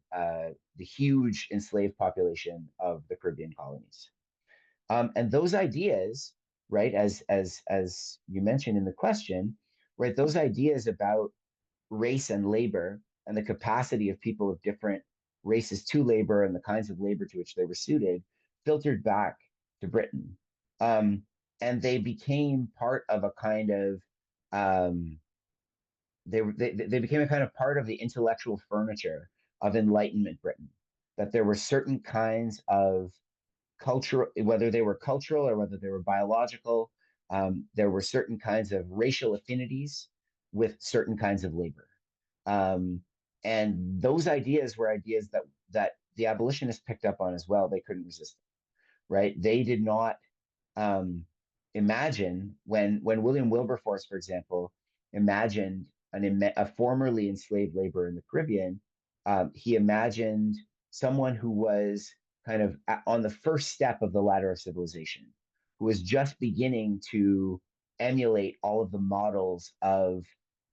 the huge enslaved population of the Caribbean colonies. And those ideas, right, as you mentioned in the question, right, those ideas about race and labor and the capacity of people of different races to labor and the kinds of labor to which they were suited filtered back to Britain. And they became part of a kind of they became a kind of part of the intellectual furniture of Enlightenment Britain. That there were certain kinds of cultural, whether they were cultural or whether they were biological, there were certain kinds of racial affinities with certain kinds of labor. And those ideas were ideas that the abolitionists picked up on as well. They couldn't resist them, right? They did not imagine when William Wilberforce, for example, imagined a formerly enslaved laborer in the Caribbean. He imagined someone who was kind of on the first step of the ladder of civilization, who was just beginning to emulate all of the models of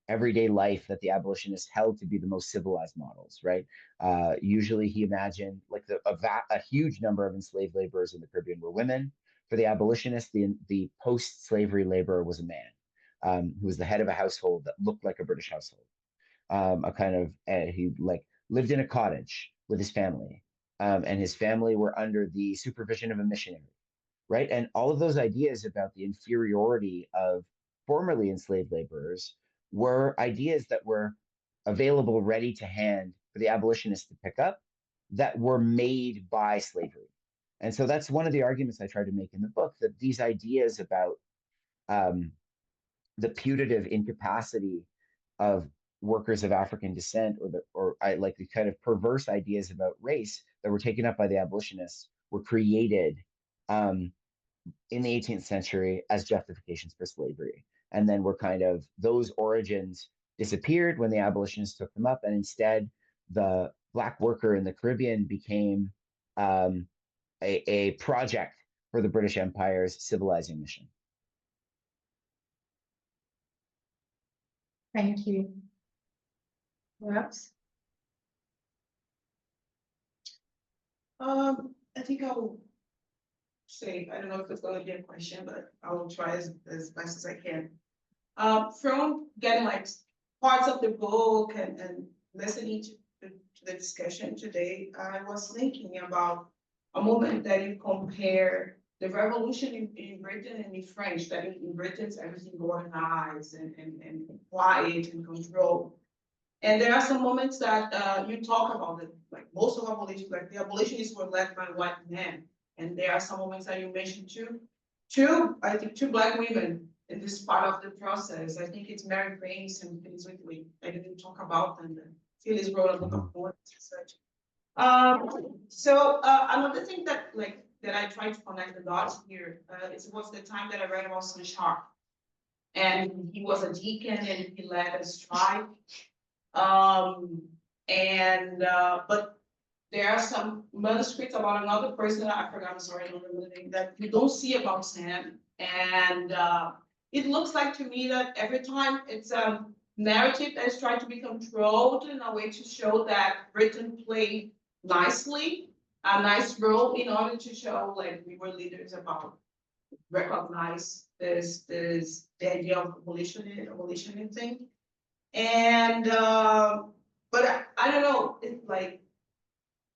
everyday life that the abolitionists held to be the most civilized models, right? Usually he imagined like a huge number of enslaved laborers in the Caribbean were women. For the abolitionists, the post-slavery laborer was a man, who was the head of a household that looked like a British household. He like lived in a cottage with his family, and his family were under the supervision of a missionary, right? And all of those ideas about the inferiority of formerly enslaved laborers were ideas that were available ready to hand for the abolitionists to pick up, that were made by slavery. And so that's one of the arguments I try to make in the book, that these ideas about the putative incapacity of workers of African descent, or like the kind of perverse ideas about race that were taken up by the abolitionists, were created in the 18th century as justifications for slavery. And then were kind of, those origins disappeared when the abolitionists took them up, and instead the Black worker in the Caribbean became a project for the British Empire's civilizing mission. Thank you. Perhaps? I think I'll say, I don't know if it's going to be a question, but I will try as best as I can. From getting like parts of the book and listening to the discussion today, I was thinking about a moment that you compare the revolution in Britain and in France, that in Britain everything organized and quiet and controlled. And there are some moments that you talk about it, like most of abolition, like the abolitionists were led by white men. And there are some moments that you mentioned I think two Black women in this part of the process. I think it's Mary Prince and Phyllis Wheatley. I didn't talk about them. Phyllis wrote a book of poems and such. Another thing that I tried to connect the dots here, was the time that I read about Son Sharp. And he was a deacon and he led a strike. But there are some manuscripts about another person that I forgot, I'm sorry, I don't remember the name, that you don't see about Sam. And it looks like to me that every time it's a narrative that is trying to be controlled in a way to show that Britain played nicely, a nice role in order to show like we were leaders about recognize the idea of abolition thing. And but I don't know, it's like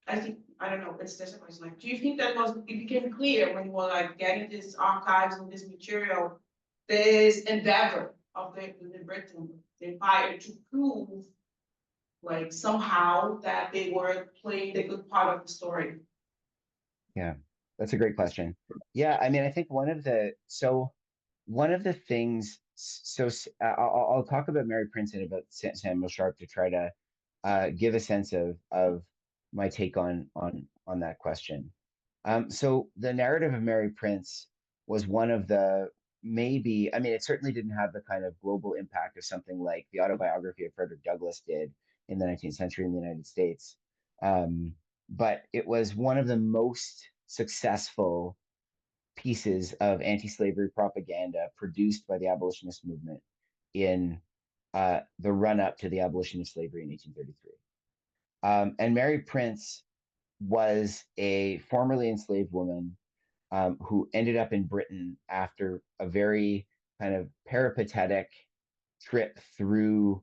I don't know, it's just a question, like, do you think that it became clear when you were like getting these archives and this material, this endeavor of the Britain, the Empire, to prove like somehow that they were playing the good part of the story? Yeah, that's a great question. Yeah, I mean, I think one of the things, I'll talk about Mary Prince and about Samuel Sharp to try to give a sense of my take on that question. So the narrative of Mary Prince was one of the maybe, I mean, it certainly didn't have the kind of global impact of something like the autobiography of Frederick Douglass did in the 19th century in the United States. But it was one of the most successful pieces of anti-slavery propaganda produced by the abolitionist movement in the run-up to the abolition of slavery in 1833. And Mary Prince was a formerly enslaved woman who ended up in Britain after a very kind of peripatetic trip through,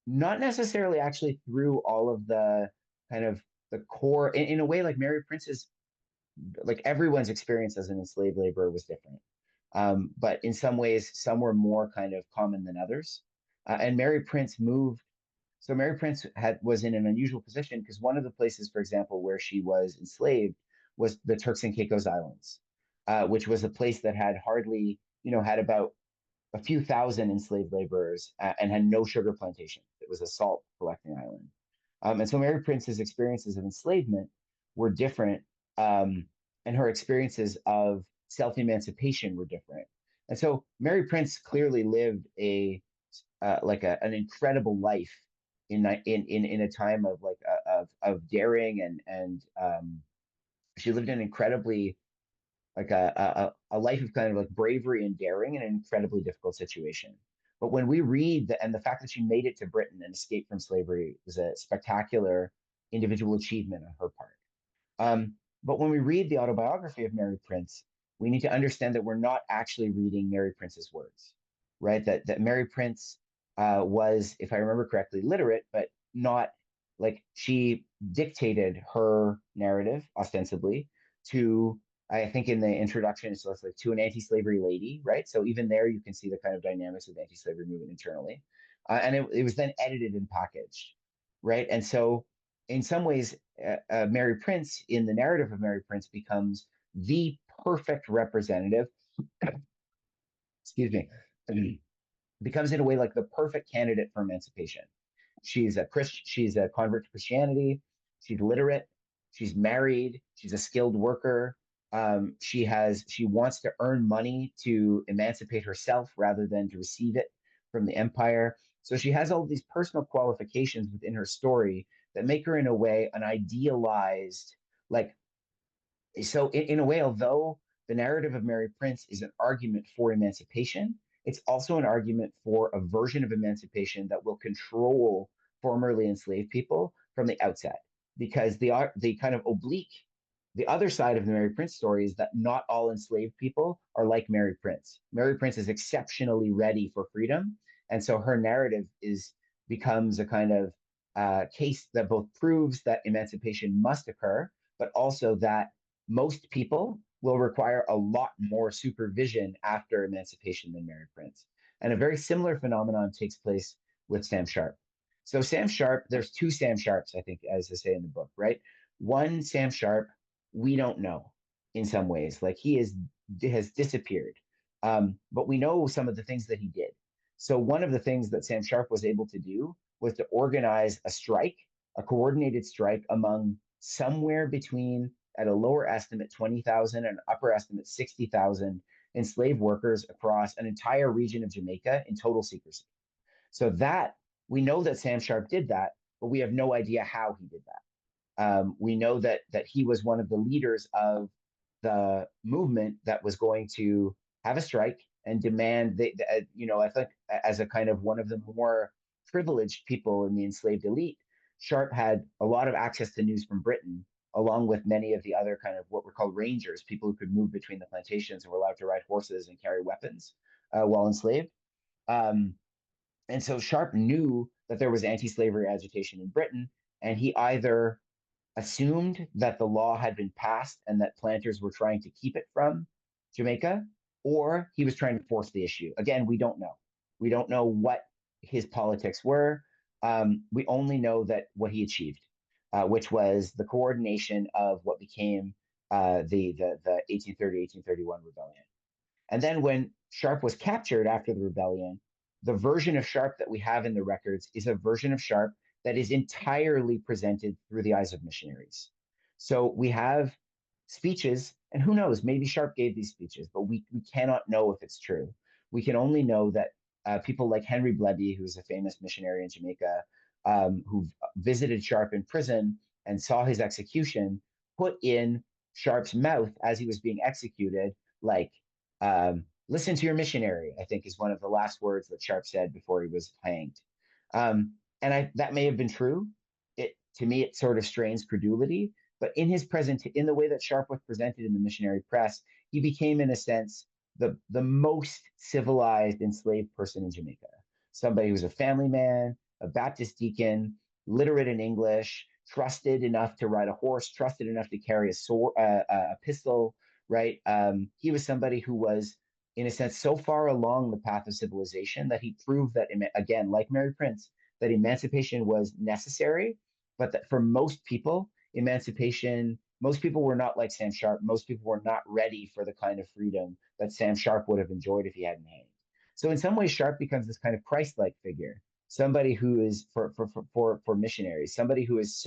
not necessarily actually through all of the kind of the core, in a way, like Mary Prince's, like everyone's experience as an enslaved laborer was different. But in some ways, some were more kind of common than others. And Mary Prince moved. So Mary Prince was in an unusual position because one of the places, for example, where she was enslaved was the Turks and Caicos Islands, which was a place that had hardly, had about a few thousand enslaved laborers and had no sugar plantation. It was a salt collecting island. And so Mary Prince's experiences of enslavement were different, and her experiences of self-emancipation were different. And so Mary Prince clearly lived an incredible life in a time of of daring, and she lived an incredibly like a life of kind of like bravery and daring in an incredibly difficult situation. But when we read and the fact that she made it to Britain and escaped from slavery was a spectacular individual achievement on her part. But when we read the autobiography of Mary Prince, we need to understand that we're not actually reading Mary Prince's words, right? That Mary Prince was, if I remember correctly, literate, but not like she dictated her narrative ostensibly to, I think in the introduction, it's like to an anti-slavery lady, right? So even there, you can see the kind of dynamics of the anti-slavery movement internally. And it was then edited and packaged, right? And so in some ways, Mary Prince, in the narrative of Mary Prince, becomes the perfect representative, excuse me, becomes in a way like the perfect candidate for emancipation. She's a Christian, she's a convert to Christianity, she's literate, she's married, she's a skilled worker. She wants to earn money to emancipate herself rather than to receive it from the empire. So she has all these personal qualifications within her story that make her in a way an idealized, like, so in a way, although the narrative of Mary Prince is an argument for emancipation, it's also an argument for a version of emancipation that will control formerly enslaved people from the outset. Because the kind of the other side of the Mary Prince story is that not all enslaved people are like Mary Prince. Mary Prince is exceptionally ready for freedom. And so her narrative becomes a kind of case that both proves that emancipation must occur, but also that most people will require a lot more supervision after emancipation than Mary Prince. And a very similar phenomenon takes place with Sam Sharp. So Sam Sharp, there's two Sam Sharps, I think, as I say in the book, right? One Sam Sharp, we don't know in some ways, like he has disappeared. But we know some of the things that he did. So one of the things that Sam Sharp was able to do was to organize a strike, a coordinated strike among somewhere between, at a lower estimate, 20,000 and upper estimate, 60,000 enslaved workers across an entire region of Jamaica in total secrecy. So that, we know that Sam Sharp did that, but we have no idea how he did that. We know that he was one of the leaders of the movement that was going to have a strike and demand, I think as a kind of one of the more privileged people in the enslaved elite, Sharp had a lot of access to news from Britain, along with many of the other kind of what were called rangers, people who could move between the plantations and were allowed to ride horses and carry weapons while enslaved. And so Sharp knew that there was anti-slavery agitation in Britain, and he either assumed that the law had been passed and that planters were trying to keep it from Jamaica, or he was trying to force the issue. Again, we don't know. We don't know what his politics were. We only know that what he achieved, which was the coordination of what became the 1830-1831 rebellion. And then when Sharp was captured after the rebellion, the version of Sharp that we have in the records is a version of Sharp that is entirely presented through the eyes of missionaries. So we have speeches, and who knows, maybe Sharp gave these speeches, but we cannot know if it's true. We can only know that people like Henry Bleby, who's a famous missionary in Jamaica, who visited Sharp in prison and saw his execution, put in Sharp's mouth as he was being executed, like, listen to your missionary, I think is one of the last words that Sharp said before he was hanged. And that may have been true. To me, it sort of strains credulity, but in the way that Sharp was presented in the missionary press, he became, in a sense, the most civilized enslaved person in Jamaica. Somebody who was a family man, a Baptist deacon, literate in English, trusted enough to ride a horse, trusted enough to carry a sword, a pistol, right? He was somebody who was, in a sense, so far along the path of civilization that he proved that, again, like Mary Prince, that emancipation was necessary, but that for most people, most people were not like Sam Sharp. Most people were not ready for the kind of freedom that Sam Sharp would have enjoyed if he hadn't hanged. So in some ways, Sharp becomes this kind of Christ-like figure, somebody who is for missionaries, somebody who is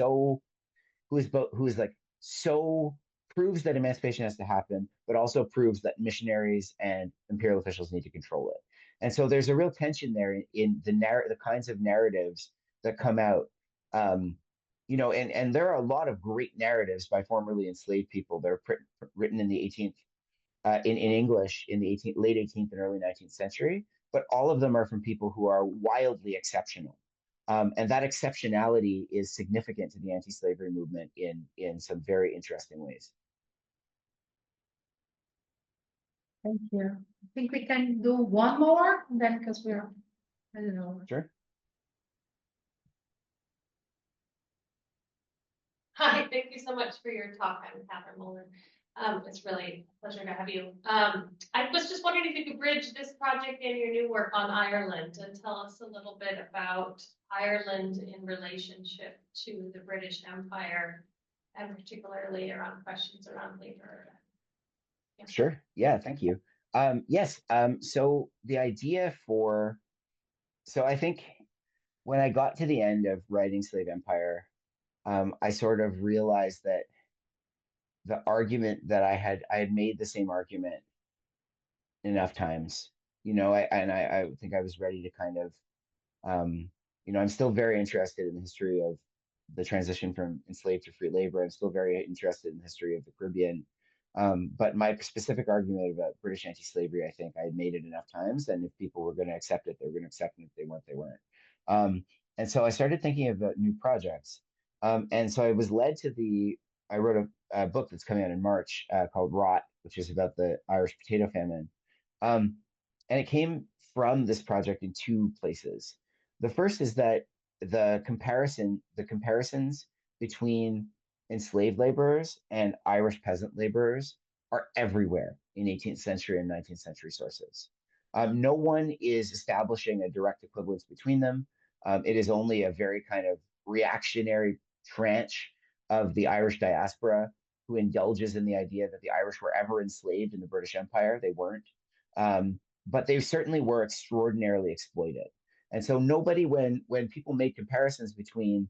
like so proves that emancipation has to happen, but also proves that missionaries and imperial officials need to control it. And so there's a real tension there in the kinds of narratives that come out. And there are a lot of great narratives by formerly enslaved people that are written in the 18th, in English in the late 18th and early 19th century, but all of them are from people who are wildly exceptional. And that exceptionality is significant to the anti-slavery movement in some very interesting ways. Thank you. I think we can do one more, then, because I don't know. Sure. Hi, thank you so much for your talk. I'm Catherine Mullen. It's really a pleasure to have you. I was just wondering if you could bridge this project and your new work on Ireland and tell us a little bit about Ireland in relationship to the British Empire, and particularly around questions around labor. Yeah. Sure. Yeah, thank you. Yes. So I think when I got to the end of writing Slave Empire, I sort of realized that the argument that I had made the same argument enough times, I think I was ready to kind of, I'm still very interested in the history of the transition from enslaved to free labor. I'm still very interested in the history of the Caribbean. But my specific argument about British anti-slavery, I think I had made it enough times, and if people were going to accept it, they were going to accept it. If they weren't, they weren't. And so I started thinking about new projects. And so I was led to I wrote a book that's coming out in March called Rot, which is about the Irish potato famine. And it came from this project in two places. The first is that the comparisons between enslaved laborers and Irish peasant laborers are everywhere in 18th century and 19th century sources. No one is establishing a direct equivalence between them. It is only a very kind of reactionary tranche of the Irish diaspora who indulges in the idea that the Irish were ever enslaved in the British Empire. They weren't. But they certainly were extraordinarily exploited. And so nobody, when people made comparisons between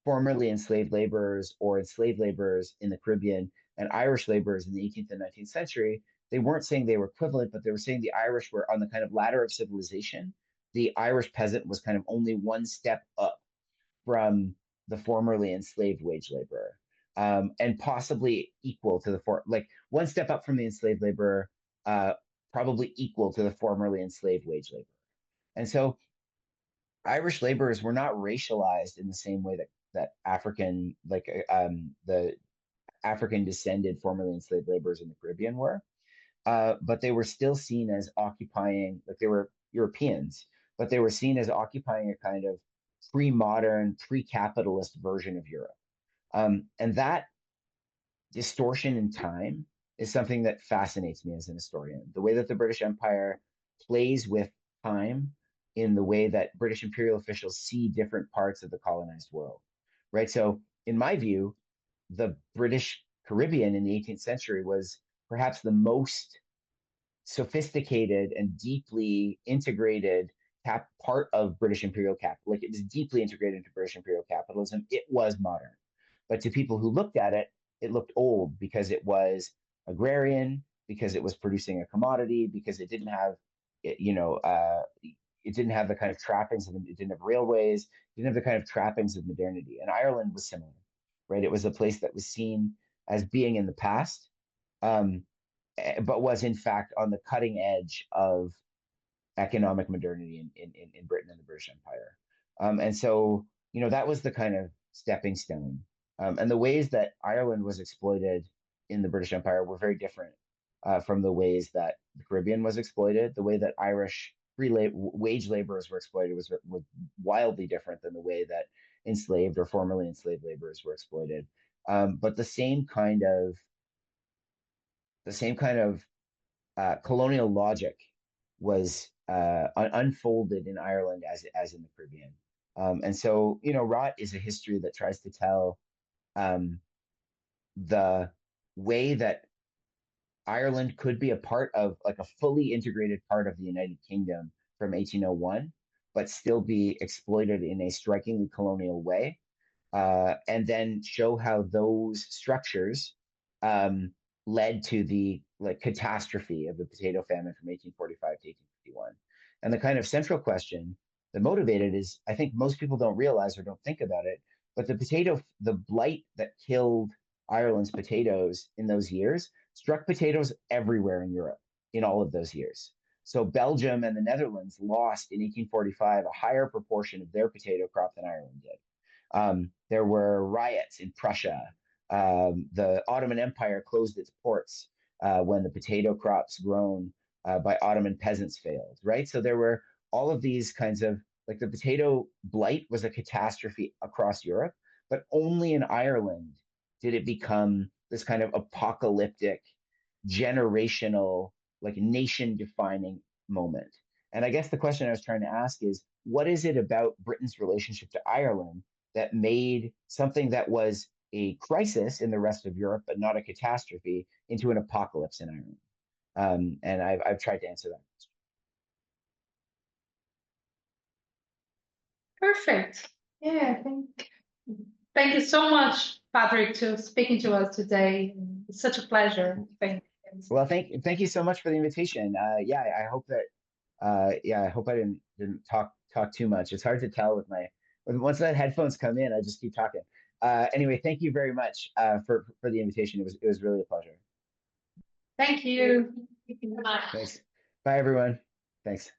formerly enslaved laborers or enslaved laborers in the Caribbean and Irish laborers in the 18th and 19th century, they weren't saying they were equivalent, but they were saying the Irish were on the kind of ladder of civilization. The Irish peasant was kind of only one step up from the formerly enslaved wage laborer, and possibly equal to like one step up from the enslaved laborer, probably equal to the formerly enslaved wage laborer. And so Irish laborers were not racialized in the same way that African, the African descended formerly enslaved laborers in the Caribbean were, but they were still seen as occupying, like they were Europeans, but they were seen as occupying a kind of pre-modern, pre-capitalist version of Europe. And that distortion in time is something that fascinates me as an historian. The way that the British Empire plays with time in the way that British imperial officials see different parts of the colonized world, right? So in my view, the British Caribbean in the 18th century was perhaps the most sophisticated and deeply integrated part of British imperial capital. Like it was deeply integrated into British imperial capitalism. It was modern. But to people who looked at it, it looked old because it was agrarian, because it was producing a commodity, because it didn't have, it didn't have the kind of trappings of, it didn't have railways, it didn't have the kind of trappings of modernity. And Ireland was similar, right? It was a place that was seen as being in the past, but was in fact on the cutting edge of economic modernity in Britain and the British Empire. And so, that was the kind of stepping stone. And the ways that Ireland was exploited in the British Empire were very different from the ways that the Caribbean was exploited. The way that Irish wage laborers were exploited was wildly different than the way that enslaved or formerly enslaved laborers were exploited. But the same kind of colonial logic was unfolded in Ireland as in the Caribbean. And so, Rot is a history that tries to tell the way that Ireland could be a part of, like, a fully integrated part of the United Kingdom from 1801, but still be exploited in a strikingly colonial way. And then show how those structures led to the catastrophe of the potato famine from 1845 to 1851. And the kind of central question that motivated is, I think most people don't realize or don't think about it, but the blight that killed Ireland's potatoes in those years struck potatoes everywhere in Europe in all of those years. So Belgium and the Netherlands lost in 1845 a higher proportion of their potato crop than Ireland did. There were riots in Prussia. The Ottoman Empire closed its ports when the potato crops grown by Ottoman peasants failed, right? So there were all of these kinds of, like, the potato blight was a catastrophe across Europe, but only in Ireland did it become this kind of apocalyptic, generational, like, nation-defining moment. And I guess the question I was trying to ask is, what is it about Britain's relationship to Ireland that made something that was a crisis in the rest of Europe, but not a catastrophe, into an apocalypse in Ireland? And I've tried to answer that question. Perfect. Yeah, thank you so much, Patrick, to speaking to us today. It's such a pleasure. Thank you. Well, thank you so much for the invitation. I hope that I hope I didn't talk too much. It's hard to tell once the headphones come in, I just keep talking. Anyway, thank you very much for the invitation. It was really a pleasure. Thank you. Thank you so much. Thanks. Bye, everyone. Thanks.